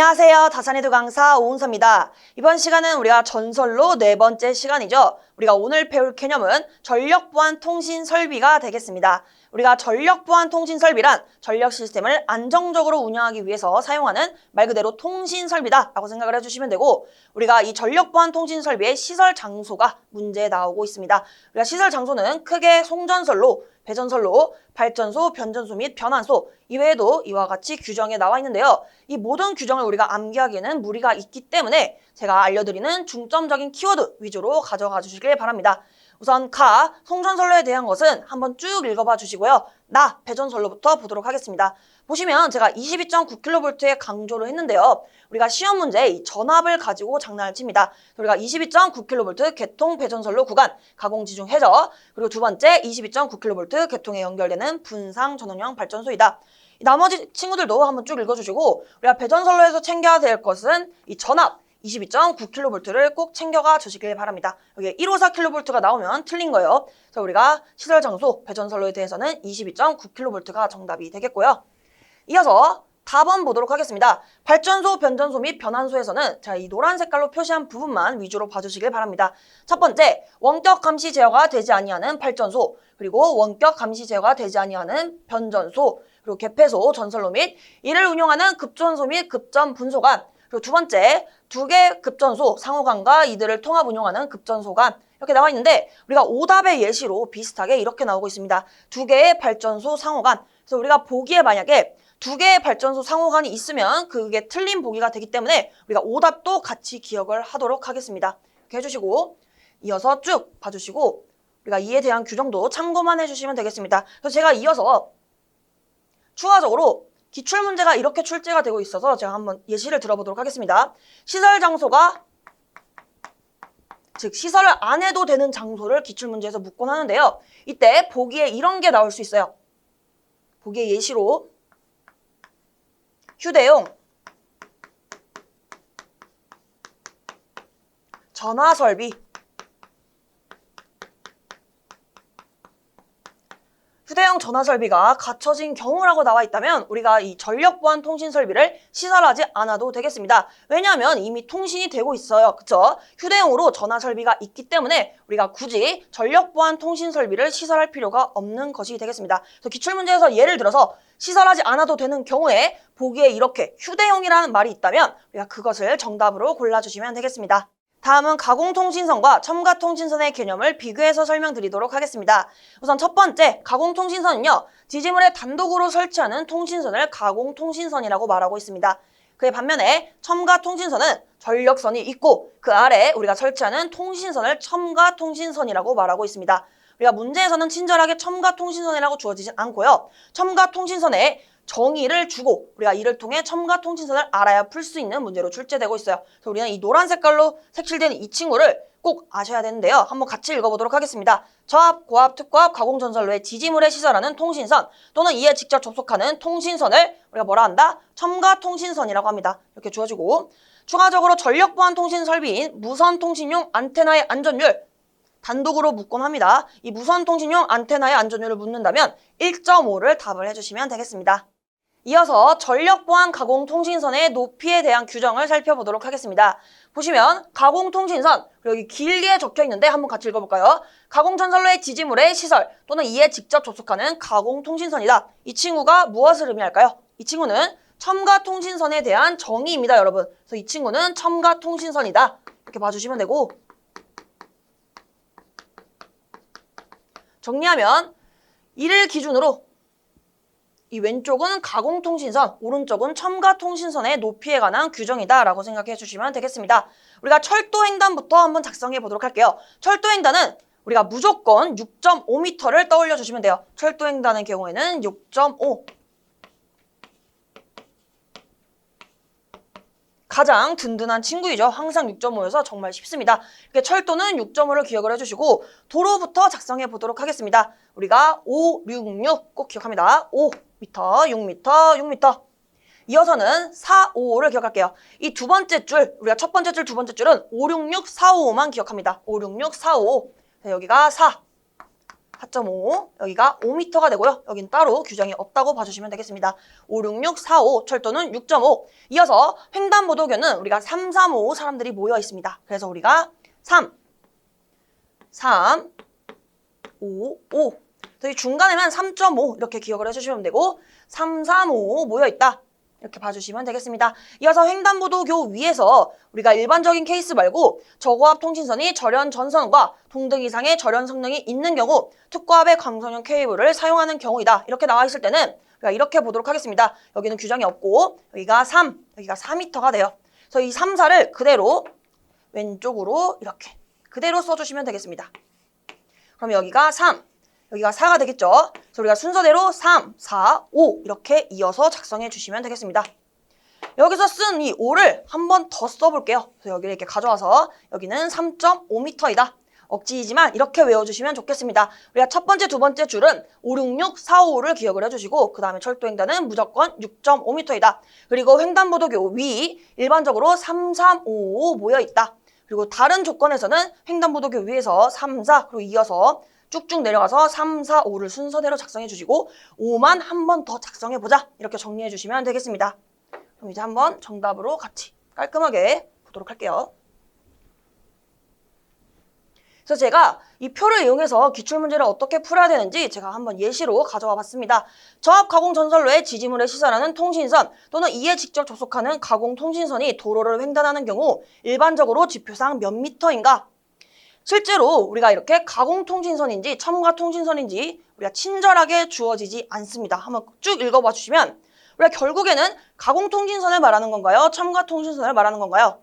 안녕하세요. 다산에도 강사 오은서입니다. 이번 시간은 우리가 전설로 네 번째 시간이죠. 우리가 오늘 배울 개념은 전력보안 통신 설비가 되겠습니다. 우리가 전력보안 통신 설비란 전력 시스템을 안정적으로 운영하기 위해서 사용하는 말 그대로 통신 설비다라고 생각을 해주시면 되고, 우리가 이 전력보안 통신 설비의 시설 장소가 문제에 나오고 있습니다. 우리가 시설 장소는 크게 송전선로, 배전선로, 발전소, 변전소 및 변환소 이외에도 이와 같이 규정에 나와 있는데요. 이 모든 규정을 우리가 암기하기에는 무리가 있기 때문에 제가 알려드리는 중점적인 키워드 위주로 가져가 주시길 바랍니다. 우선 송전선로에 대한 것은 한번 쭉 읽어봐 주시고요. 배전선로부터 보도록 하겠습니다. 보시면 제가 22.9kV에 강조를 했는데요. 우리가 시험 문제에 이 전압을 가지고 장난을 칩니다. 우리가 22.9kV 개통 배전선로 구간, 가공지중 해저, 그리고 두 번째 22.9kV 개통에 연결되는 분상 전원형 발전소이다. 나머지 친구들도 한번 쭉 읽어주시고, 우리가 배전선로에서 챙겨야 될 것은 이 전압 22.9kV를 꼭 챙겨가 주시길 바랍니다. 여기 154kV가 나오면 틀린 거예요. 그래서 우리가 시설 장소 배전선로에 대해서는 22.9kV가 정답이 되겠고요. 이어서 답안 보도록 하겠습니다. 발전소, 변전소 및 변환소에서는 자, 이 노란 색깔로 표시한 부분만 위주로 봐주시길 바랍니다. 첫 번째, 원격 감시 제어가 되지 아니하는 발전소, 그리고 원격 감시 제어가 되지 아니하는 변전소, 그리고 개폐소, 전선로 및 이를 운영하는 급전소 및 급전 분소간, 그리고 두 번째, 두 개 급전소, 상호간과 이들을 통합 운영하는 급전소간 이렇게 나와 있는데, 우리가 오답의 예시로 비슷하게 이렇게 나오고 있습니다. 두 개의 발전소 상호간. 그래서 우리가 보기에 만약에 두 개의 발전소 상호간이 있으면 그게 틀린 보기가 되기 때문에 우리가 오답도 같이 기억을 하도록 하겠습니다. 이렇게 해주시고 이어서 쭉 봐주시고 우리가 이에 대한 규정도 참고만 해주시면 되겠습니다. 그래서 제가 이어서 추가적으로 기출문제가 이렇게 출제가 되고 있어서 제가 한번 예시를 들어보도록 하겠습니다. 시설 장소가, 즉 시설을 안 해도 되는 장소를 기출문제에서 묻곤 하는데요. 이때 보기에 이런 게 나올 수 있어요. 보기에 예시로 휴대용 전화설비, 휴대용 전화설비가 갖춰진 경우라고 나와 있다면 우리가 이 전력보안 통신 설비를 시설하지 않아도 되겠습니다. 왜냐하면 이미 통신이 되고 있어요. 그쵸? 휴대용으로 전화설비가 있기 때문에 우리가 굳이 전력보안 통신 설비를 시설할 필요가 없는 것이 되겠습니다. 그래서 기출문제에서 예를 들어서 시설하지 않아도 되는 경우에 보기에 이렇게 휴대용이라는 말이 있다면 우리가 그것을 정답으로 골라주시면 되겠습니다. 다음은 가공통신선과 첨가통신선의 개념을 비교해서 설명드리도록 하겠습니다. 우선 첫 번째, 가공통신선은요, 지지물에 단독으로 설치하는 통신선을 가공통신선이라고 말하고 있습니다. 그에 반면에 첨가통신선은 전력선이 있고 그 아래 우리가 설치하는 통신선을 첨가통신선이라고 말하고 있습니다. 우리가 문제에서는 친절하게 첨가통신선이라고 주어지진 않고요. 첨가통신선에 정의를 주고 우리가 이를 통해 첨가통신선을 알아야 풀 수 있는 문제로 출제되고 있어요. 그래서 우리는 이 노란 색깔로 색칠된 이 친구를 꼭 아셔야 되는데요. 한번 같이 읽어보도록 하겠습니다. 저압, 고압, 특고압, 가공전선로의 지지물에 시설하는 통신선 또는 이에 직접 접속하는 통신선을 우리가 뭐라 한다? 첨가통신선이라고 합니다. 이렇게 주어지고, 추가적으로 전력보안 통신 설비인 무선통신용 안테나의 안전율 단독으로 묻곤 합니다. 이 무선통신용 안테나의 안전율을 묻는다면 1.5를 답을 해주시면 되겠습니다. 이어서 전력보안 가공통신선의 높이에 대한 규정을 살펴보도록 하겠습니다. 보시면 가공통신선, 여기 길게 적혀 있는데 한번 같이 읽어볼까요? 가공전선로의 지지물의 시설 또는 이에 직접 접속하는 가공통신선이다. 이 친구가 무엇을 의미할까요? 이 친구는 첨가통신선에 대한 정의입니다, 여러분. 그래서 이 친구는 첨가통신선이다. 이렇게 봐주시면 되고, 정리하면 이를 기준으로 이 왼쪽은 가공통신선, 오른쪽은 첨가통신선의 높이에 관한 규정이다 라고 생각해 주시면 되겠습니다. 우리가 철도횡단부터 한번 작성해 보도록 할게요. 철도횡단은 우리가 무조건 6.5m를 떠올려 주시면 돼요. 철도횡단의 경우에는 6.5. 가장 든든한 친구이죠. 항상 6.5여서 정말 쉽습니다. 이렇게 철도는 6.5를 기억을 해주시고 도로부터 작성해 보도록 하겠습니다. 우리가 5, 6, 6 꼭 기억합니다. 5m, 6m, 6m. 이어서는 4, 5, 5를 기억할게요. 이 두 번째 줄, 우리가 첫 번째 줄, 두 번째 줄은 5, 6, 6, 4, 5만 기억합니다. 5, 6, 6, 4, 5. 여기가 4. 4.5 여기가 5m가 되고요. 여긴 따로 규정이 없다고 봐주시면 되겠습니다. 56645 철도는 6.5 이어서 횡단보도교는 우리가 3, 3, 5 사람들이 모여 있습니다. 그래서 우리가 3, 5 저희 중간에만 3.5 이렇게 기억을 해주시면 되고 3, 3, 5 모여 있다. 이렇게 봐주시면 되겠습니다. 이어서 횡단보도교 위에서 우리가 일반적인 케이스 말고 저고압 통신선이 절연 전선과 동등 이상의 절연 성능이 있는 경우 특고압의 광선형 케이블을 사용하는 경우이다. 이렇게 나와 있을 때는 우리가 이렇게 보도록 하겠습니다. 여기는 규정이 없고 여기가 3, 여기가 4m가 돼요. 그래서 이 3, 4를 그대로 왼쪽으로 이렇게 그대로 써주시면 되겠습니다. 그럼 여기가 3, 여기가 4가 되겠죠. 그래서 우리가 순서대로 3, 4, 5 이렇게 이어서 작성해 주시면 되겠습니다. 여기서 쓴 이 5를 한 번 더 써볼게요. 그래서 여기를 이렇게 가져와서 여기는 3.5m이다. 억지이지만 이렇게 외워주시면 좋겠습니다. 우리가 첫 번째, 두 번째 줄은 566, 455를 기억을 해주시고 그 다음에 철도횡단은 무조건 6.5m이다. 그리고 횡단보도교 위 일반적으로 3, 3, 5, 5 모여있다. 그리고 다른 조건에서는 횡단보도교 위에서 3, 4 그리고 이어서 쭉쭉 내려가서 3, 4, 5를 순서대로 작성해 주시고 5만 한 번 더 작성해 보자 이렇게 정리해 주시면 되겠습니다. 그럼 이제 한번 정답으로 같이 깔끔하게 보도록 할게요. 그래서 제가 이 표를 이용해서 기출문제를 어떻게 풀어야 되는지 제가 한번 예시로 가져와 봤습니다. 저압 가공 전선로에 지지물에 시설하는 통신선 또는 이에 직접 접속하는 가공 통신선이 도로를 횡단하는 경우 일반적으로 지표상 몇 미터인가? 실제로 우리가 이렇게 가공통신선인지 첨가통신선인지 우리가 친절하게 주어지지 않습니다. 한번 쭉 읽어봐 주시면 우리가 결국에는 가공통신선을 말하는 건가요? 첨가통신선을 말하는 건가요?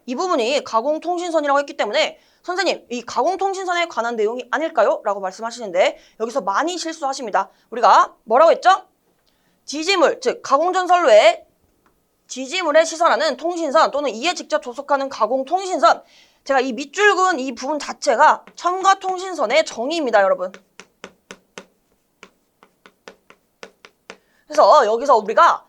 이 부분이 가공통신선이라고 했기 때문에 선생님, 이 가공통신선에 관한 내용이 아닐까요? 라고 말씀하시는데 여기서 많이 실수하십니다. 우리가 뭐라고 했죠? 지지물, 즉 가공전선로에 지지물에 시설하는 통신선 또는 이에 직접 접속하는 가공통신선 제가 이 밑줄 그은 이 부분 자체가 첨가통신선의 정의입니다, 여러분. 그래서 여기서 우리가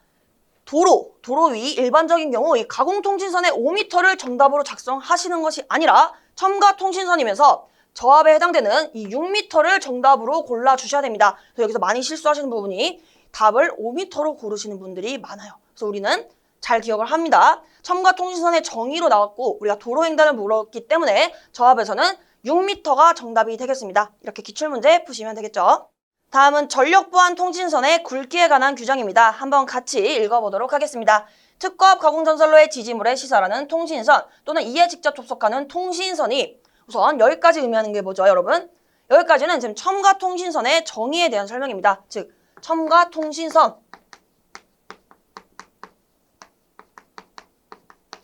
도로 위 일반적인 경우 이 가공통신선의 5m를 정답으로 작성하시는 것이 아니라 첨가통신선이면서 저압에 해당되는 이 6m를 정답으로 골라주셔야 됩니다. 그래서 여기서 많이 실수하시는 부분이 답을 5m로 고르시는 분들이 많아요. 그래서 우리는 잘 기억을 합니다. 첨가통신선의 정의로 나왔고 우리가 도로횡단을 물었기 때문에 저압에서는 6m가 정답이 되겠습니다. 이렇게 기출문제 푸시면 되겠죠. 다음은 전력보안통신선의 굵기에 관한 규정입니다. 한번 같이 읽어보도록 하겠습니다. 특고압 가공전선로의 지지물에 시설하는 통신선 또는 이에 직접 접속하는 통신선이 우선 여기까지 의미하는 게 뭐죠, 여러분? 여기까지는 지금 첨가통신선의 정의에 대한 설명입니다. 즉, 첨가통신선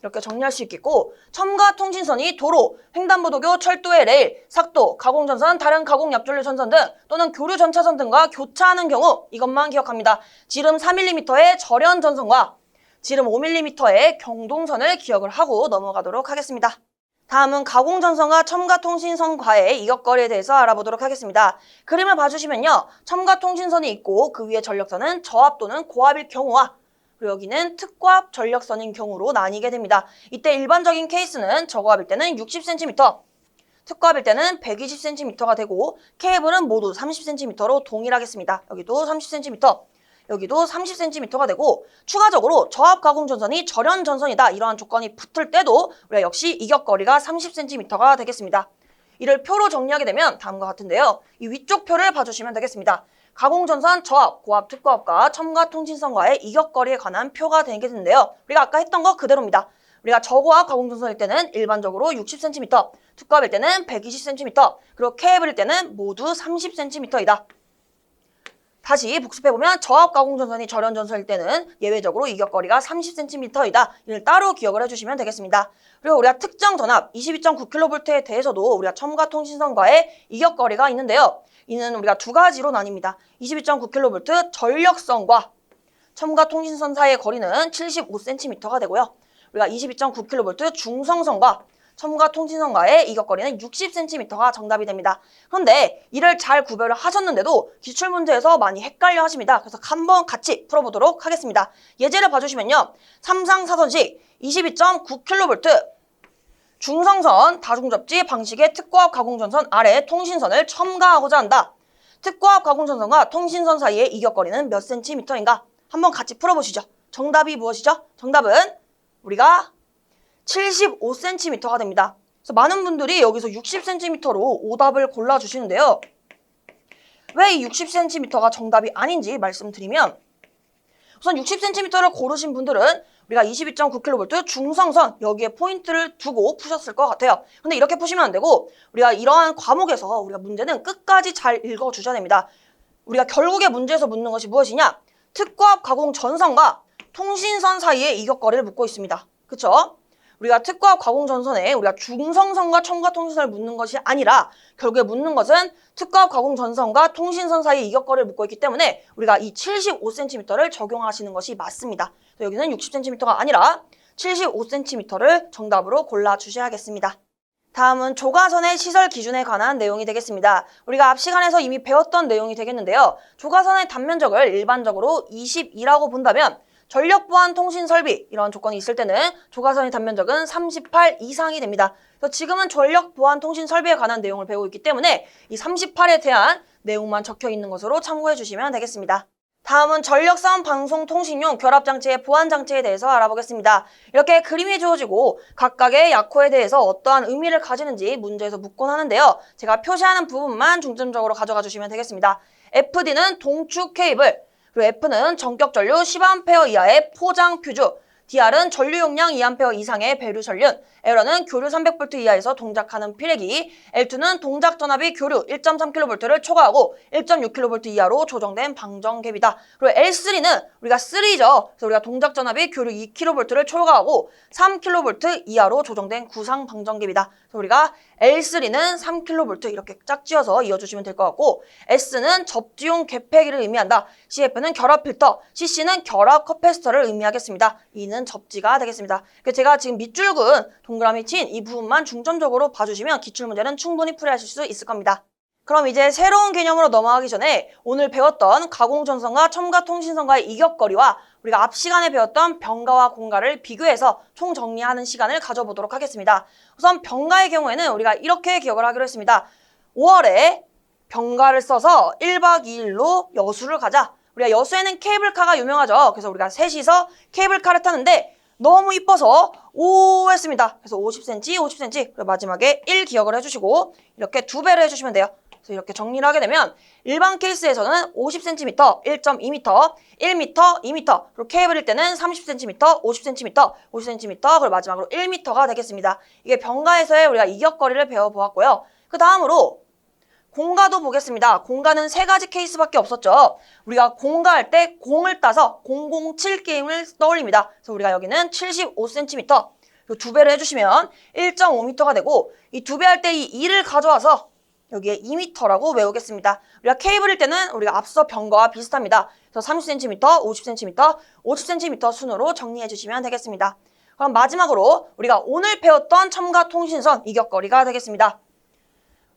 이렇게 정리할 수 있겠고 첨가통신선이 도로, 횡단보도교, 철도의 레일, 삭도, 가공전선, 다른 가공약줄류 전선 등 또는 교류 전차선 등과 교차하는 경우 이것만 기억합니다. 지름 4mm의 절연 전선과 지름 5mm의 경동선을 기억을 하고 넘어가도록 하겠습니다. 다음은 가공전선과 첨가통신선과의 이격거리에 대해서 알아보도록 하겠습니다. 그림을 봐주시면요. 첨가통신선이 있고 그 위에 전력선은 저압 또는 고압일 경우와 그리고 여기는 특고압 전력선인 경우로 나뉘게 됩니다. 이때 일반적인 케이스는 저고압일 때는 60cm, 특고압일 때는 120cm가 되고 케이블은 모두 30cm로 동일하겠습니다. 여기도 30cm, 여기도 30cm가 되고 추가적으로 저압 가공 전선이 절연 전선이다 이러한 조건이 붙을 때도 우리가 역시 이격거리가 30cm가 되겠습니다. 이를 표로 정리하게 되면 다음과 같은데요. 이 위쪽 표를 봐주시면 되겠습니다. 가공전선 저압, 고압, 특고압과 첨가통신선과의 이격거리에 관한 표가 되겠는데요. 우리가 아까 했던 거 그대로입니다. 우리가 저고압 가공전선일 때는 일반적으로 60cm, 특고압일 때는 120cm, 그리고 케이블일 때는 모두 30cm이다. 다시 복습해보면 저압 가공전선이 절연전선일 때는 예외적으로 이격거리가 30cm이다. 이를 따로 기억을 해주시면 되겠습니다. 그리고 우리가 특정 전압 22.9kV에 대해서도 우리가 첨가통신선과의 이격거리가 있는데요. 이는 우리가 두 가지로 나뉩니다. 22.9kV 전력선과 첨가통신선 사이의 거리는 75cm가 되고요. 우리가 22.9kV 중성선과 첨가통신선과의 이격거리는 60cm가 정답이 됩니다. 그런데 이를 잘 구별을 하셨는데도 기출문제에서 많이 헷갈려 하십니다. 그래서 한번 같이 풀어보도록 하겠습니다. 예제를 봐주시면요. 3상 4선식 22.9kV 중성선 다중접지 방식의 특고압 가공전선 아래 통신선을 첨가하고자 한다. 특고압 가공전선과 통신선 사이의 이격거리는 몇 cm인가? 한번 같이 풀어보시죠. 정답이 무엇이죠? 정답은 우리가 75cm가 됩니다. 그래서 많은 분들이 여기서 60cm로 오답을 골라주시는데요. 왜 이 60cm가 정답이 아닌지 말씀드리면 우선 60cm를 고르신 분들은 우리가 22.9kV 중성선 여기에 포인트를 두고 푸셨을 것 같아요. 근데 이렇게 푸시면 안 되고 우리가 이러한 과목에서 우리가 문제는 끝까지 잘 읽어주셔야 됩니다. 우리가 결국에 문제에서 묻는 것이 무엇이냐? 특고압 가공 전선과 통신선 사이의 이격거리를 묻고 있습니다. 그쵸? 우리가 특고압 가공 전선에 우리가 중성선과 첨가 통신선을 묻는 것이 아니라 결국에 묻는 것은 특고압 가공 전선과 통신선 사이의 이격거리를 묻고 있기 때문에 우리가 이 75cm를 적용하시는 것이 맞습니다. 여기는 60cm가 아니라 75cm를 정답으로 골라주셔야겠습니다. 다음은 조가선의 시설 기준에 관한 내용이 되겠습니다. 우리가 앞 시간에서 이미 배웠던 내용이 되겠는데요. 조가선의 단면적을 일반적으로 22라고 본다면 전력 보안 통신 설비 이런 조건이 있을 때는 조가선의 단면적은 38 이상이 됩니다. 그래서 지금은 전력 보안 통신 설비에 관한 내용을 배우고 있기 때문에 이 38에 대한 내용만 적혀 있는 것으로 참고해 주시면 되겠습니다. 다음은 전력선 방송 통신용 결합장치의 보안장치에 대해서 알아보겠습니다. 이렇게 그림이 주어지고 각각의 약호에 대해서 어떠한 의미를 가지는지 문제에서 묻곤 하는데요. 제가 표시하는 부분만 중점적으로 가져가 주시면 되겠습니다. FD는 동축 케이블, 그리고 F는 전격 전류 10A 이하의 포장 퓨즈, DR은 전류 용량 2A 이상의 배류 전륜, L은 교류 300V 이하에서 동작하는 필레기, L2는 동작 전압이 교류 1.3kV를 초과하고 1.6kV 이하로 조정된 방전갭이다. 그리고 L3는 우리가 3죠. 그래서 우리가 동작 전압이 교류 2kV를 초과하고 3kV 이하로 조정된 구상 방전갭이다. 그래서 우리가 L3는 3kV 이렇게 짝지어서 이어주시면 될 것 같고, S는 접지용 개폐기를 의미한다. CF는 결합 필터, CC는 결합 커패시터를 의미하겠습니다. E는 접지가 되겠습니다. 제가 지금 밑줄근 동그라미 친 이 부분만 중점적으로 봐주시면 기출문제는 충분히 풀이하실 수 있을 겁니다. 그럼 이제 새로운 개념으로 넘어가기 전에 오늘 배웠던 가공전선과 첨가통신선과의 이격거리와 우리가 앞 시간에 배웠던 병가와 공가를 비교해서 총정리하는 시간을 가져보도록 하겠습니다. 우선 병가의 경우에는 우리가 이렇게 기억을 하기로 했습니다. 5월에 병가를 써서 1박 2일로 여수를 가자. 우리가 여수에는 케이블카가 유명하죠. 그래서 우리가 셋이서 케이블카를 타는데 너무 이뻐서 오 했습니다. 그래서 50cm, 50cm, 그리고 마지막에 1 기억을 해주시고 이렇게 2배를 해주시면 돼요. 그래서 이렇게 정리를 하게 되면 일반 케이스에서는 50cm, 1.2m, 1m, 2m, 그리고 케이블일 때는 30cm, 50cm, 50cm, 그리고 마지막으로 1m가 되겠습니다. 이게 병가에서의 우리가 이격거리를 배워보았고요. 그 다음으로 공가도 보겠습니다. 공가는 3가지 케이스밖에 없었죠. 우리가 공가할 때 공을 따서 007 게임을 떠올립니다. 그래서 우리가 여기는 75cm, 2배를 해주시면 1.5m가 되고 이 2배 할 때 이 2를 가져와서 여기에 2m라고 외우겠습니다. 우리가 케이블일 때는 우리가 앞서 병가와 비슷합니다. 그래서 30cm, 50cm, 50cm 순으로 정리해 주시면 되겠습니다. 그럼 마지막으로 우리가 오늘 배웠던 첨가 통신선 이격거리가 되겠습니다.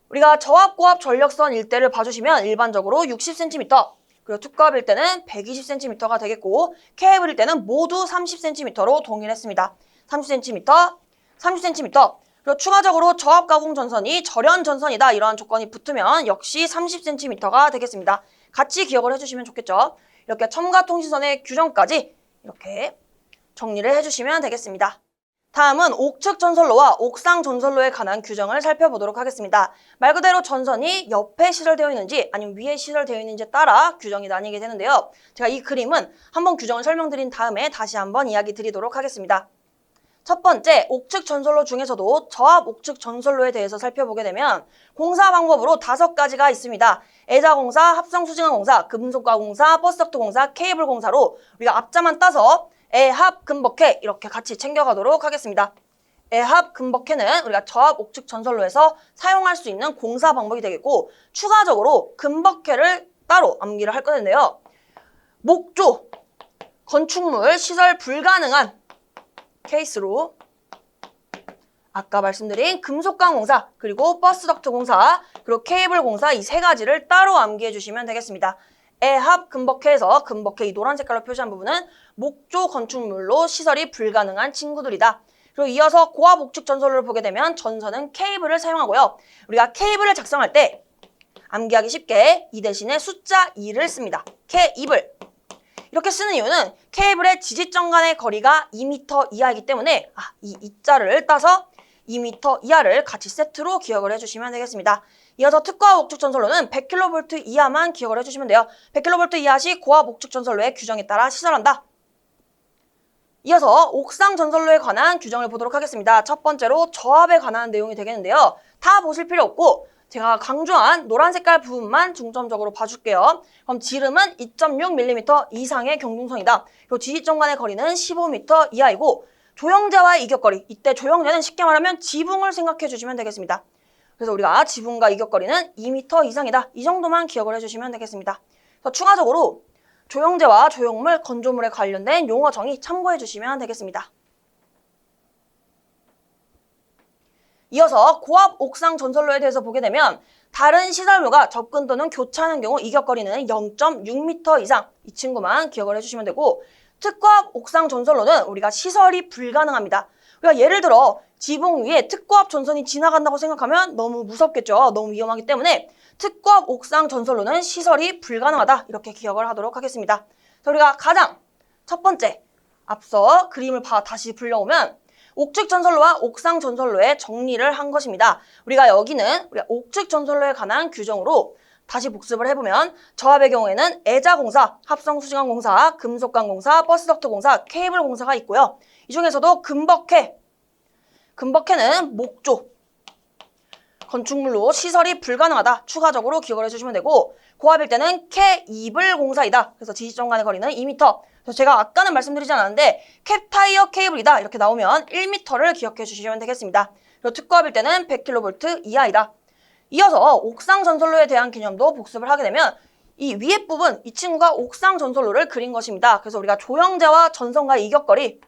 우리가 저압, 고압 전력선 일대를 봐주시면 일반적으로 60cm, 그리고 특고압일 때는 120cm가 되겠고 케이블일 때는 모두 30cm로 동일했습니다. 30cm, 30cm, 그리고 추가적으로 저압 가공 전선이 절연 전선이다 이러한 조건이 붙으면 역시 30cm가 되겠습니다. 같이 기억을 해주시면 좋겠죠. 이렇게 첨가 통신선의 규정까지 이렇게 정리를 해주시면 되겠습니다. 다음은 옥측 전선로와 옥상 전선로에 관한 규정을 살펴보도록 하겠습니다. 말 그대로 전선이 옆에 시설되어 있는지 아니면 위에 시설되어 있는지에 따라 규정이 나뉘게 되는데요. 제가 이 그림은 한번 규정을 설명드린 다음에 다시 한번 이야기 드리도록 하겠습니다. 첫 번째, 옥측 전선로 중에서도 저압 옥측 전선로에 대해서 살펴보게 되면 공사 방법으로 5가지가 있습니다. 애자공사, 합성수증화공사, 금속가공사, 버스덕트공사, 케이블공사로 우리가 앞자만 따서 애합, 금벅해 이렇게 같이 챙겨가도록 하겠습니다. 애합, 금벅해는 우리가 저압 옥측 전선로에서 사용할 수 있는 공사 방법이 되겠고 추가적으로 금벅해를 따로 암기를 할 건데요. 목조, 건축물, 시설 불가능한 케이스로 아까 말씀드린 금속강공사, 그리고 버스덕트 공사, 그리고 케이블 공사 이 3가지를 따로 암기해 주시면 되겠습니다. 애합, 금벅해에서 금벅해 이 노란 색깔로 표시한 부분은 목조 건축물로 시설이 불가능한 친구들이다. 그리고 이어서 고압 옥축 전선로를 보게 되면 전선은 케이블을 사용하고요. 우리가 케이블을 작성할 때 암기하기 쉽게 이 대신에 숫자 2를 씁니다. 케이블. 이렇게 쓰는 이유는 케이블의 지지점 간의 거리가 2m 이하이기 때문에 이 2자를 따서 2m 이하를 같이 세트로 기억을 해주시면 되겠습니다. 이어서 특고압 옥축 전선로는 100kV 이하만 기억을 해주시면 돼요. 100kV 이하 시 고압 옥축 전선로의 규정에 따라 시설한다. 이어서 옥상 전선로에 관한 규정을 보도록 하겠습니다. 첫 번째로 저압에 관한 내용이 되겠는데요. 다 보실 필요 없고 제가 강조한 노란 색깔 부분만 중점적으로 봐줄게요. 그럼 지름은 2.6mm 이상의 경중선이다. 그리고 지지점 간의 거리는 15m 이하이고 조형제와의 이격거리, 이때 조형제는 쉽게 말하면 지붕을 생각해 주시면 되겠습니다. 그래서 우리가 지붕과 이격거리는 2m 이상이다. 이 정도만 기억을 해주시면 되겠습니다. 그래서 추가적으로 조형제와 조형물, 건조물에 관련된 용어 정의 참고해 주시면 되겠습니다. 이어서 고압 옥상 전선로에 대해서 보게 되면 다른 시설물과 접근 또는 교차하는 경우 이격거리는 0.6m 이상, 이 친구만 기억을 해주시면 되고 특고압 옥상 전선로는 우리가 시설이 불가능합니다. 우리가 예를 들어 지붕 위에 특고압 전선이 지나간다고 생각하면 너무 무섭겠죠. 너무 위험하기 때문에 특고압 옥상 전선로는 시설이 불가능하다. 이렇게 기억을 하도록 하겠습니다. 그래서 우리가 가장 첫 번째, 앞서 그림을 다시 불려오면 옥축 전선로와 옥상 전선로의 정리를 한 것입니다. 우리가 여기는 옥축 전선로에 관한 규정으로 다시 복습을 해보면 저압의 경우에는 애자공사, 합성수지관공사, 금속관공사, 버스덕트공사, 케이블공사가 있고요. 이 중에서도 금벅해는 목조, 건축물로 시설이 불가능하다. 추가적으로 기억을 해주시면 되고 고압일 때는 케이블공사이다. 그래서 지지점 간의 거리는 2m. 그래서 제가 아까는 말씀드리지 않았는데 캡타이어 케이블이다. 이렇게 나오면 1m를 기억해 주시면 되겠습니다. 그리고 특고압일 때는 100kV 이하이다. 이어서 옥상 전선로에 대한 개념도 복습을 하게 되면 이 위에 부분, 이 친구가 옥상 전선로를 그린 것입니다. 그래서 우리가 조형제와 전선과의 이격거리,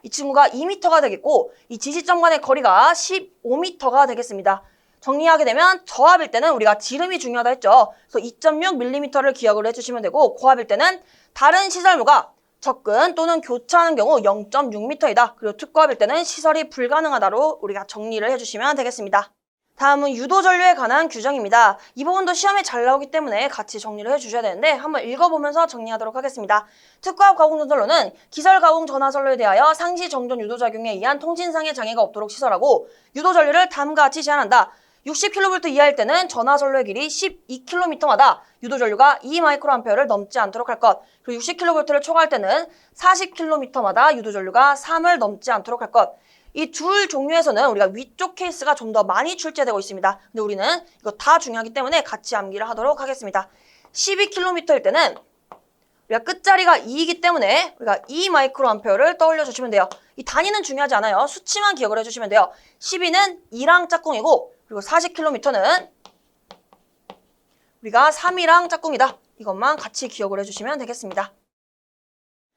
이 친구가 2m가 되겠고 이 지지점 간의 거리가 15m가 되겠습니다. 정리하게 되면 저압일 때는 우리가 지름이 중요하다 했죠. 그래서 2.6mm를 기억을 해주시면 되고 고압일 때는 다른 시설물과 접근 또는 교차하는 경우 0.6m이다. 그리고 특고압일 때는 시설이 불가능하다로 우리가 정리를 해주시면 되겠습니다. 다음은 유도전류에 관한 규정입니다. 이 부분도 시험에 잘 나오기 때문에 같이 정리를 해주셔야 되는데 한번 읽어보면서 정리하도록 하겠습니다. 특고압 가공전선로는 기설 가공 전하선로에 대하여 상시 정전 유도작용에 의한 통신상의 장애가 없도록 시설하고 유도전류를 다음과 같이 제한한다. 60kV 이하일 때는 전하선로의 길이 12km마다 유도전류가 2μA를 넘지 않도록 할 것. 그리고 60kV를 초과할 때는 40km마다 유도전류가 3을 넘지 않도록 할 것. 이 둘 종류에서는 우리가 위쪽 케이스가 좀 더 많이 출제되고 있습니다. 근데 우리는 이거 다 중요하기 때문에 같이 암기를 하도록 하겠습니다. 12km일 때는 우리가 끝자리가 2이기 때문에 우리가 2μA를 떠올려 주시면 돼요. 이 단위는 중요하지 않아요. 수치만 기억을 해주시면 돼요. 12는 2랑 짝꿍이고 그리고 40km는 우리가 3이랑 짝꿍이다. 이것만 같이 기억을 해주시면 되겠습니다.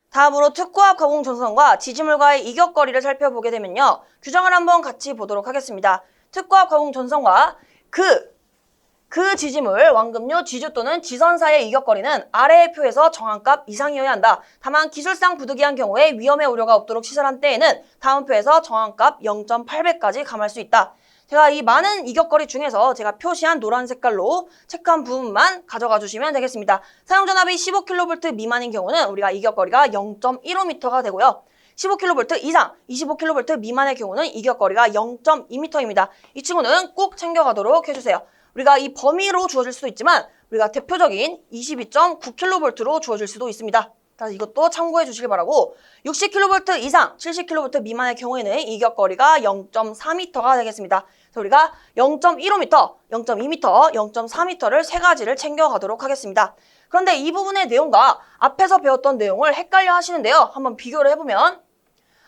다음으로 특고압 가공 전선과 지지물과의 이격거리를 살펴보게 되면요. 규정을 한번 같이 보도록 하겠습니다. 특고압 가공 전선과 그 지지물, 완금류, 지주 또는 지선 사이의 이격거리는 아래의 표에서 정한 값 이상이어야 한다. 다만 기술상 부득이한 경우에 위험의 우려가 없도록 시설한 때에는 다음 표에서 정한 값 0.8배까지 감할 수 있다. 제가 이 많은 이격거리 중에서 제가 표시한 노란 색깔로 체크한 부분만 가져가 주시면 되겠습니다. 사용전압이 15kV 미만인 경우는 우리가 이격거리가 0.15m가 되고요. 15kV 이상, 25kV 미만의 경우는 이격거리가 0.2m입니다. 이 친구는 꼭 챙겨가도록 해주세요. 우리가 이 범위로 주어질 수도 있지만 우리가 대표적인 22.9kV로 주어질 수도 있습니다. 그래서 이것도 참고해 주시길 바라고 60kV 이상, 70kV 미만의 경우에는 이격거리가 0.4m가 되겠습니다. 그래서 우리가 0.15m, 0.2m, 0.4m를 세 가지를 챙겨가도록 하겠습니다. 그런데 이 부분의 내용과 앞에서 배웠던 내용을 헷갈려 하시는데요. 한번 비교를 해보면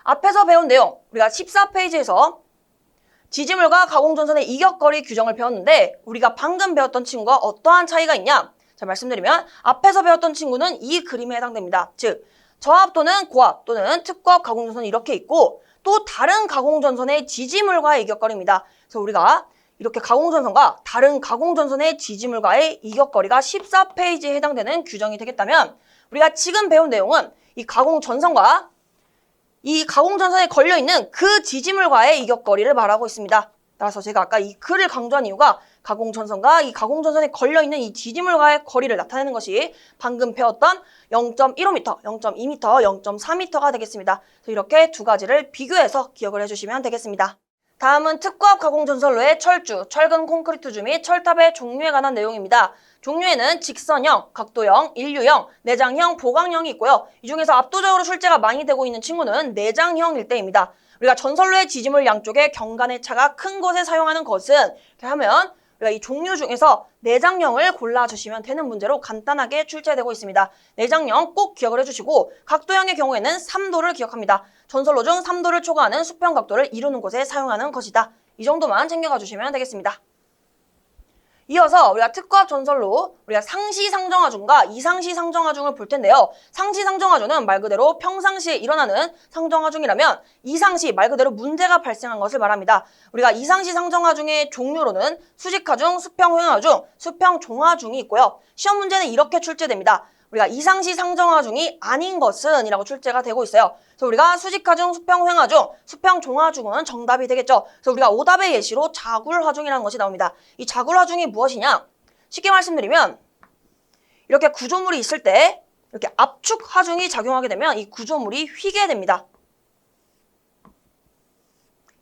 앞에서 배운 내용, 우리가 14페이지에서 지지물과 가공전선의 이격거리 규정을 배웠는데 우리가 방금 배웠던 친구가 어떠한 차이가 있냐? 자, 말씀드리면 앞에서 배웠던 친구는 이 그림에 해당됩니다. 즉, 저압 또는 고압 또는 특고압 가공전선이 이렇게 있고 또 다른 가공전선의 지지물과의 이격거리입니다. 그래서 우리가 이렇게 가공전선과 다른 가공전선의 지지물과의 이격거리가 14페이지에 해당되는 규정이 되겠다면 우리가 지금 배운 내용은 이 가공전선과 이 가공전선에 걸려있는 그 지지물과의 이격거리를 말하고 있습니다. 따라서 제가 아까 이 그를 강조한 이유가 가공전선과 이 가공전선에 걸려있는 이 지지물과의 거리를 나타내는 것이 방금 배웠던 0.15m, 0.2m, 0.4m가 되겠습니다. 그래서 이렇게 두 가지를 비교해서 기억을 해주시면 되겠습니다. 다음은 특고압 가공전선로의 철주, 철근 콘크리트주 및 철탑의 종류에 관한 내용입니다. 종류에는 직선형, 각도형, 일류형, 내장형, 보강형이 있고요. 이 중에서 압도적으로 출제가 많이 되고 있는 친구는 내장형일 때입니다. 우리가 전선로의 지지물 양쪽에 경관의 차가 큰 곳에 사용하는 것은 이렇게 하면 우리가 이 종류 중에서 내장형을 골라주시면 되는 문제로 간단하게 출제되고 있습니다. 내장형 꼭 기억을 해주시고 각도형의 경우에는 3도를 기억합니다. 전선로 중 3도를 초과하는 수평 각도를 이루는 곳에 사용하는 것이다. 이 정도만 챙겨가 주시면 되겠습니다. 이어서 우리가 특고압 전선로 우리가 상시상정하중과 이상시상정하중을 볼 텐데요. 상시상정하중은 말 그대로 평상시에 일어나는 상정하중이라면 이상시 말 그대로 문제가 발생한 것을 말합니다. 우리가 이상시상정하중의 종류로는 수직하중, 수평횡하중, 수평종하중이 있고요. 시험 문제는 이렇게 출제됩니다. 우리가 이상시 상정하중이 아닌 것은 이라고 출제가 되고 있어요. 그래서 우리가 수직하중, 수평횡하중, 수평종하중은 정답이 되겠죠. 그래서 우리가 오답의 예시로 자굴하중이라는 것이 나옵니다. 이 자굴하중이 무엇이냐? 쉽게 말씀드리면 이렇게 구조물이 있을 때 이렇게 압축하중이 작용하게 되면 이 구조물이 휘게 됩니다.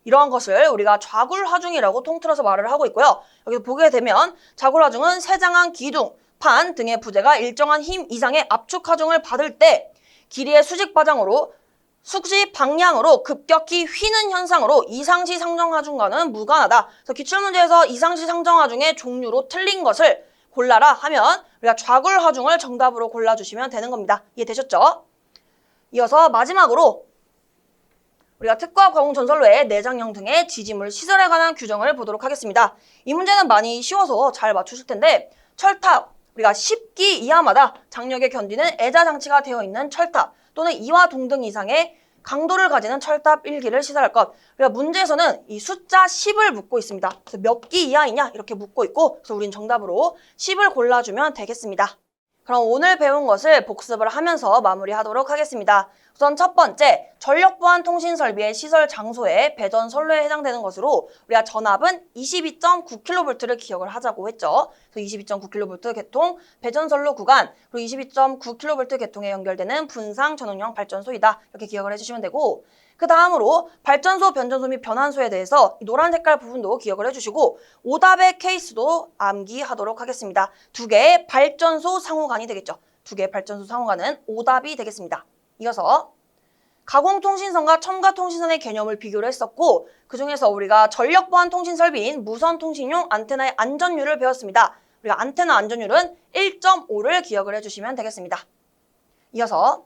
이러한 것을 우리가 좌굴하중이라고 통틀어서 말을 하고 있고요. 여기 보게 되면 자굴하중은 세장한 기둥, 판 등의 부재가 일정한 힘 이상의 압축하중을 받을 때 길이의 수직 방향으로 급격히 휘는 현상으로 이상시 상정하중과는 무관하다. 그래서 기출문제에서 이상시 상정하중의 종류로 틀린 것을 골라라 하면 우리가 좌굴하중을 정답으로 골라주시면 되는 겁니다. 이해되셨죠? 이어서 마지막으로 우리가 특고압 가공전선로의 내장형 등의 지지물 시설에 관한 규정을 보도록 하겠습니다. 이 문제는 많이 쉬워서 잘 맞추실 텐데 철탑, 우리가 10기 이하마다 장력에 견디는 애자 장치가 되어 있는 철탑 또는 2와 동등 이상의 강도를 가지는 철탑 1기를 시설할 것. 우리가 문제에서는 이 숫자 10을 묻고 있습니다. 그래서 몇 기 이하이냐 이렇게 묻고 있고 그래서 우린 정답으로 10을 골라주면 되겠습니다. 그럼 오늘 배운 것을 복습을 하면서 마무리하도록 하겠습니다. 우선 첫 번째, 전력보안 통신 설비의 시설 장소에 배전 선로에 해당되는 것으로 우리가 전압은 22.9kV를 기억을 하자고 했죠. 그래서 22.9kV 계통 배전 선로 구간, 그리고 22.9kV 계통에 연결되는 분상 전원용 발전소이다. 이렇게 기억을 해주시면 되고 그 다음으로 발전소, 변전소 및 변환소에 대해서 이 노란 색깔 부분도 기억을 해주시고 오답의 케이스도 암기하도록 하겠습니다. 두 개의 발전소 상호간이 되겠죠. 두 개의 발전소 상호간은 오답이 되겠습니다. 이어서 가공통신선과 첨가통신선의 개념을 비교를 했었고 그중에서 우리가 전력보안 통신 설비인 무선통신용 안테나의 안전율을 배웠습니다. 우리가 안테나 안전율은 1.5를 기억을 해주시면 되겠습니다. 이어서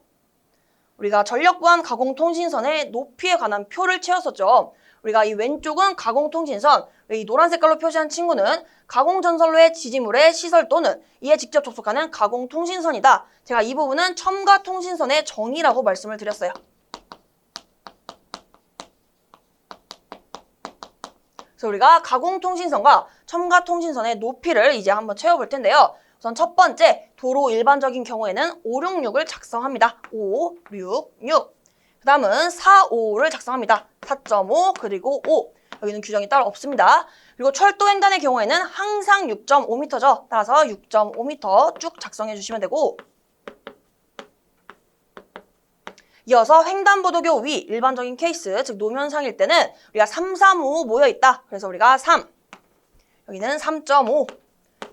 우리가 전력보안 가공통신선의 높이에 관한 표를 채웠었죠. 우리가 이 왼쪽은 가공통신선, 이 노란 색깔로 표시한 친구는 가공전선로의 지지물의 시설 또는 이에 직접 접속하는 가공통신선이다. 제가 이 부분은 첨가통신선의 정의라고 말씀을 드렸어요. 그래서 우리가 가공통신선과 첨가통신선의 높이를 이제 한번 채워볼 텐데요. 우선 첫 번째, 도로 일반적인 경우에는 566을 작성합니다. 5, 6, 6. 그 다음은 4, 5를 작성합니다. 4.5 그리고 5. 여기는 규정이 따로 없습니다. 그리고 철도횡단의 경우에는 항상 6.5m죠. 따라서 6.5m 쭉 작성해 주시면 되고 이어서 횡단보도교 위 일반적인 케이스, 즉 노면상일 때는 우리가 3, 3, 5 모여있다. 그래서 우리가 3, 여기는 3.5,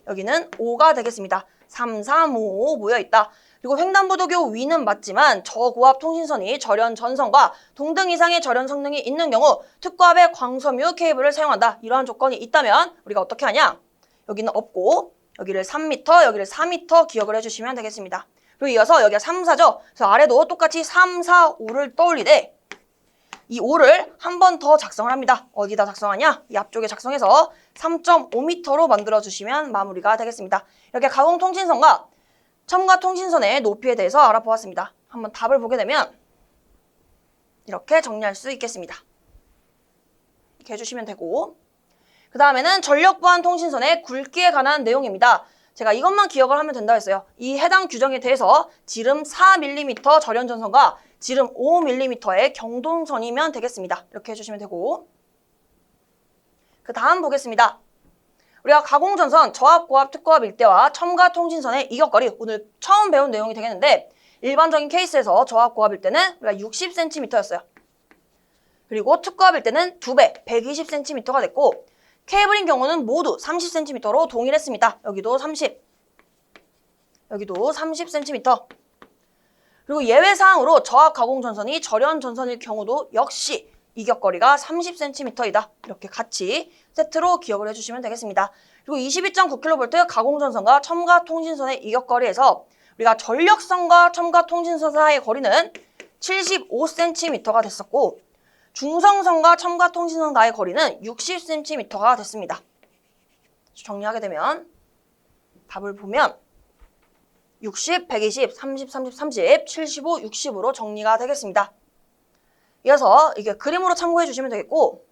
여기는 5가 되겠습니다. 3, 3, 5 모여있다. 그리고 횡단보도교 위는 맞지만 저고압 통신선이 절연 전선과 동등 이상의 절연 성능이 있는 경우 특고압의 광섬유 케이블을 사용한다. 이러한 조건이 있다면 우리가 어떻게 하냐? 여기는 없고 여기를 3m, 여기를 4m 기억을 해주시면 되겠습니다. 그리고 이어서 여기가 3, 4죠. 그래서 아래도 똑같이 3, 4, 5를 떠올리되 이 5를 한 번 더 작성을 합니다. 어디다 작성하냐? 이 앞쪽에 작성해서 3.5m로 만들어주시면 마무리가 되겠습니다. 이렇게 가공통신선과 첨가통신선의 높이에 대해서 알아보았습니다. 한번 답을 보게 되면 이렇게 정리할 수 있겠습니다. 이렇게 해주시면 되고 그 다음에는 전력보안 통신선의 굵기에 관한 내용입니다. 제가 이것만 기억을 하면 된다 했어요. 이 해당 규정에 대해서 지름 4mm 절연전선과 지름 5mm의 경동선이면 되겠습니다. 이렇게 해주시면 되고, 그 다음 보겠습니다. 우리가 가공전선, 저압, 고압, 특고압 일대와 첨가 통신선의 이격거리, 오늘 처음 배운 내용이 되겠는데, 일반적인 케이스에서 저압, 고압 일대는 우리가 60cm였어요. 그리고 특고압 일대는 2배, 120cm가 됐고, 케이블인 경우는 모두 30cm로 동일했습니다. 여기도 30, 여기도 30cm. 그리고 예외사항으로 저압 가공전선이 절연전선일 경우도 역시 이격거리가 30cm이다. 이렇게 같이 세트로 기억을 해주시면 되겠습니다. 그리고 22.9kV 가공전선과 첨가 통신선의 이격거리에서 우리가 전력선과 첨가 통신선 사이의 거리는 75cm가 됐었고, 중성선과 첨가 통신선 사이의 거리는 60cm가 됐습니다. 정리하게 되면 답을 보면 60, 120, 30, 30, 30, 75, 60으로 정리가 되겠습니다. 이어서 이게 그림으로 참고해 주시면 되겠고,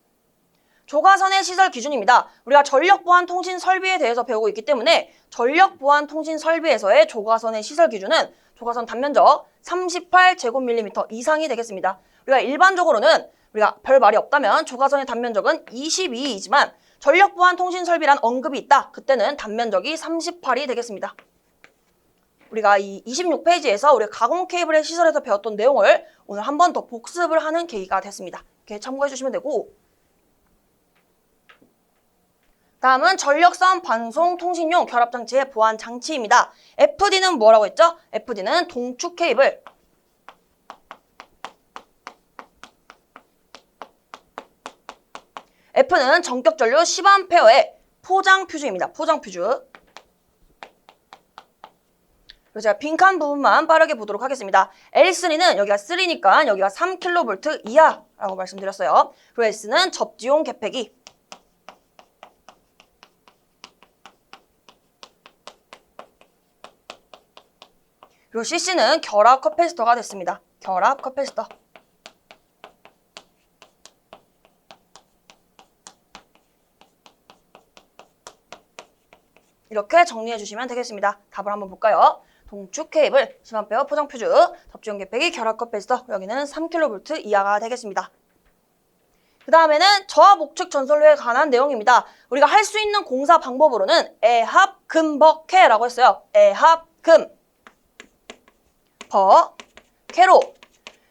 조가선의 시설 기준입니다. 우리가 전력보안 통신 설비에 대해서 배우고 있기 때문에 전력보안 통신 설비에서의 조가선의 시설 기준은 조가선 단면적 38제곱밀리미터 이상이 되겠습니다. 우리가 일반적으로는 우리가 별 말이 없다면 조가선의 단면적은 22이지만 전력보안 통신 설비란 언급이 있다. 그때는 단면적이 38이 되겠습니다. 우리가 이 26페이지에서 우리가 가공 케이블의 시설에서 배웠던 내용을 오늘 한 번 더 복습을 하는 계기가 됐습니다. 이렇게 참고해 주시면 되고, 다음은 전력선 반송 통신용 결합장치의 보안 장치입니다. FD는 뭐라고 했죠? FD는 동축 케이블. F는 전격 전류 10A의 포장 퓨즈입니다. 포장 퓨즈. 그리고 제가 빈칸 부분만 빠르게 보도록 하겠습니다. L3는 여기가 3니까 여기가 3kV 이하라고 말씀드렸어요. 그리고 S는 접지용 개폐기. 그리고 CC는 결합 커패시터가 됐습니다. 결합 커패시터. 이렇게 정리해 주시면 되겠습니다. 답을 한번 볼까요? 동축 케이블, 10A 포장 퓨즈, 접지용 개폐기, 결합 커패시터, 여기는 3kV 이하가 되겠습니다. 그 다음에는 저압 옥축 전선로에 관한 내용입니다. 우리가 할 수 있는 공사 방법으로는 애합, 금, 버,캐라고 했어요. 애합, 금, 버, 캐로.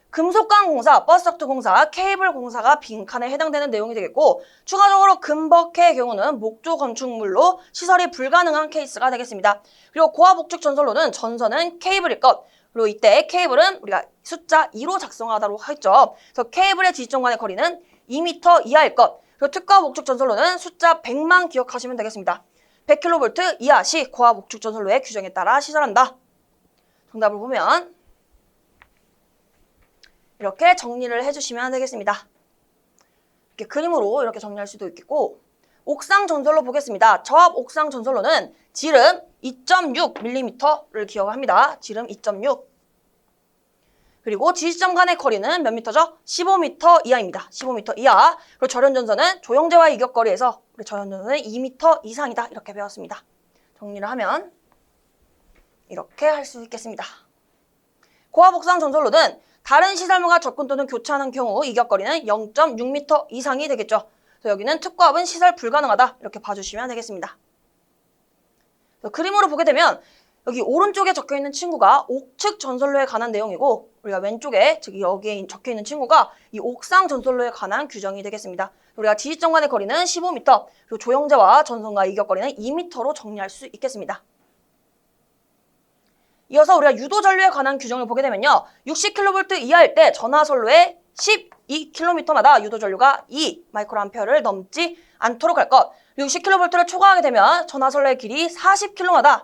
금속관 공사, 버스덕트 공사, 케이블 공사가 빈칸에 해당되는 내용이 되겠고, 추가적으로 금버캐의 경우는 목조 건축물로 시설이 불가능한 케이스가 되겠습니다. 그리고 고압 옥축 전선로는 전선은 케이블일 것. 그리고 이때 케이블은 우리가 숫자 2로 작성하도록 했죠. 그래서 케이블의 지지점 간의 거리는 2m 이하일 것. 그리고 특고압 옥축 전선로는 숫자 100만 기억하시면 되겠습니다. 100kV 이하 시 고압 옥축 전선로의 규정에 따라 시설한다. 정답을 보면 이렇게 정리를 해주시면 되겠습니다. 이렇게 그림으로 이렇게 정리할 수도 있겠고, 옥상 전선로 보겠습니다. 저압 옥상 전선로는 지름 2.6mm를 기억합니다. 지름 2.6. 그리고 지지점 간의 거리는 몇 미터죠? 15m 이하입니다. 15m 이하. 그리고 절연전선은 조형제와의 이격거리에서 우리 절연전선은 2m 이상이다. 이렇게 배웠습니다. 정리를 하면 이렇게 할 수 있겠습니다. 고압 옥상 전선로는 다른 시설물과 접근 또는 교차하는 경우 이격거리는 0.6m 이상이 되겠죠. 그래서 여기는 특고압은 시설 불가능하다. 이렇게 봐주시면 되겠습니다. 그림으로 보게 되면 여기 오른쪽에 적혀있는 친구가 옥측 전선로에 관한 내용이고, 우리가 왼쪽에 즉 여기에 적혀있는 친구가 이 옥상 전선로에 관한 규정이 되겠습니다. 우리가 지지점 간의 거리는 15m, 그리고 조형제와 전선과 이격거리는 2m로 정리할 수 있겠습니다. 이어서 우리가 유도전류에 관한 규정을 보게 되면요. 60kV 이하일 때 전하선로에 12km마다 유도전류가 2 마이크로암페어를 넘지 않도록 할 것. 그리고 60kV를 초과하게 되면 전하선로의 길이 40km마다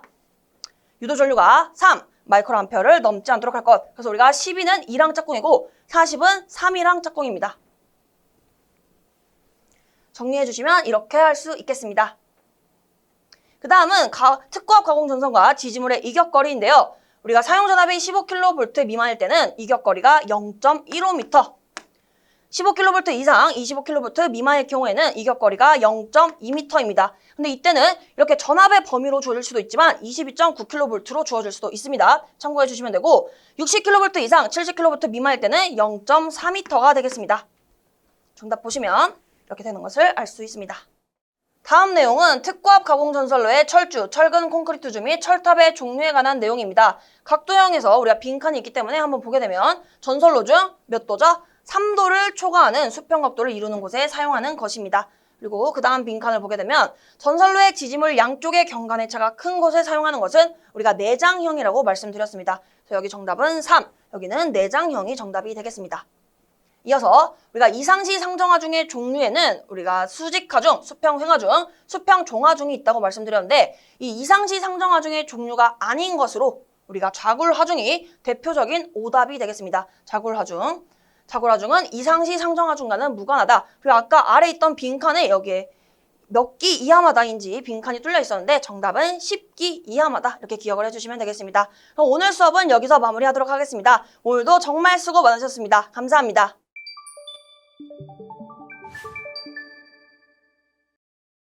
유도전류가 3 마이크로암페어를 넘지 않도록 할 것. 그래서 우리가 12는 2랑 짝꿍이고 40은 3이랑 짝꿍입니다. 정리해 주시면 이렇게 할 수 있겠습니다. 그 다음은 특고압 가공전선과 지지물의 이격거리인데요. 우리가 사용전압이 15kV 미만일 때는 이격거리가 0.15m, 15kV 이상 25kV 미만일 경우에는 이격거리가 0.2m입니다. 근데 이때는 이렇게 전압의 범위로 주어질 수도 있지만 22.9kV로 주어질 수도 있습니다. 참고해 주시면 되고 60kV 이상 70kV 미만일 때는 0.4m가 되겠습니다. 정답 보시면 이렇게 되는 것을 알 수 있습니다. 다음 내용은 특고압 가공 전선로의 철주, 철근 콘크리트주 및 철탑의 종류에 관한 내용입니다. 각 도형에서 우리가 빈칸이 있기 때문에 한번 보게 되면 전선로 중 몇 도죠? 3도를 초과하는 수평 각도를 이루는 곳에 사용하는 것입니다. 그리고 그 다음 빈칸을 보게 되면 전선로의 지지물 양쪽의 경관의 차가 큰 곳에 사용하는 것은 우리가 내장형이라고 말씀드렸습니다. 그래서 여기 정답은 3, 여기는 내장형이 정답이 되겠습니다. 이어서 우리가 이상시 상정화 중의 종류에는 우리가 수직하중, 수평횡하중, 수평종하중이 있다고 말씀드렸는데 이 이상시 상정화 중의 종류가 아닌 것으로 우리가 좌굴하중이 대표적인 오답이 되겠습니다. 좌굴하중. 좌굴하중은 이상시 상정하중과는 무관하다. 그리고 아까 아래 있던 빈칸에 여기에 몇 기 이하마다인지 빈칸이 뚫려 있었는데 정답은 10기 이하마다 이렇게 기억을 해주시면 되겠습니다. 그럼 오늘 수업은 여기서 마무리하도록 하겠습니다. 오늘도 정말 수고 많으셨습니다. 감사합니다.